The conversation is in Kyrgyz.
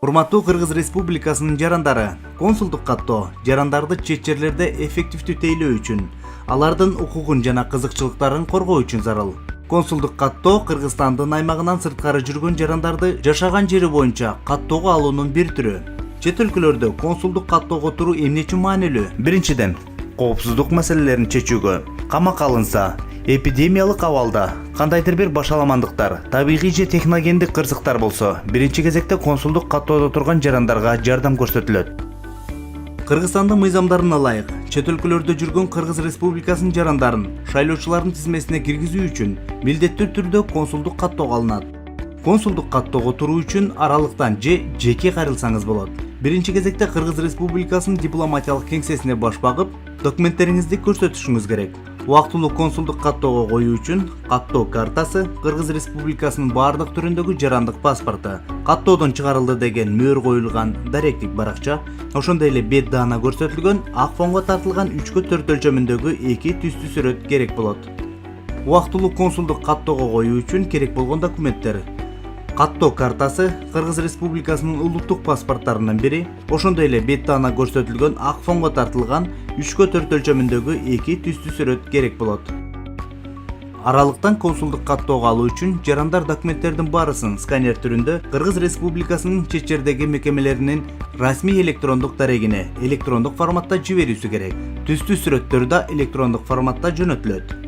Урматтуу Кыргыз Республикасынын жарандары, консулдук каттоо жарандарды чет жерлерде эффективдүү тейлөө үчүн, алардын укугун жана кызыкчылыктарын коргоо үчүн зарыл. Консулдук каттоо Кыргызстандын аймагынан сырткары жүргөн жарандарды жашаган жери боюнча каттоого алуунун бир түрү. Чет өлкөлөрдө консулдук каттоого туруу эмне үчүн маанилүү? Биринчиден, коопсуздук маселелерин чечүүгө. Камакка алынса, эпидемиялык абалда кандайдыр бир башаламандыктар, табигый же техногендик кырсыктар болсо, биринчи кезекте консулдук каттоодо турган жарандарга жардам көрсөтүлөт. Кыргызстандын мыйзамдарына ылайык, чет өлкөлөрдө жүргөн Кыргыз Республикасынын жарандарын шайлоочулардын тизмесине киргизүү үчүн милдеттүү түрдө консулдук каттоого алынат. Консулдук каттоого туруу үчүн аралыктан же жеке кайрылсаңыз болот. Биринчи кезекте Кыргыз Республикасынын дипломатиялык кеңсесине баш багып, документтериңизди көрсөтүшүңүз керек. Убактылуу консулдук каттоого коюу үчүн каттоо картасы, Кыргыз Республикасынын баардык түрүндөгү жарандык паспорту, каттоодон чыгарылды деген мөөр коюлган даректик баракча, ошондой эле бет даана көрсөтүлгөн ак фонго тартылган 3/4 өлчөмүндөгү 2 түстүү сүрөт керек болот. Убактылуу консулдук каттоого коюу үчүн керек болгон документтер: каттоо картасы, Кыргыз Республикасынын улуттук паспорттарынын бири, ошондой эле бет даана көрсөтүлгөн ак фонго тартылган 3/4 өлчөмүндөгү 2 түстүү сүрөт керек болот. Аралыктан консулдук каттоого алуу үчүн жарандар документтердин баарысын сканер түрүндө Кыргыз Республикасынын чет жердеги мекемелеринин расмий электрондук дарегине электрондук форматта жиберүүсү керек. Түстүү сүрөттөр да электрондук форматта жөнөтүлөт.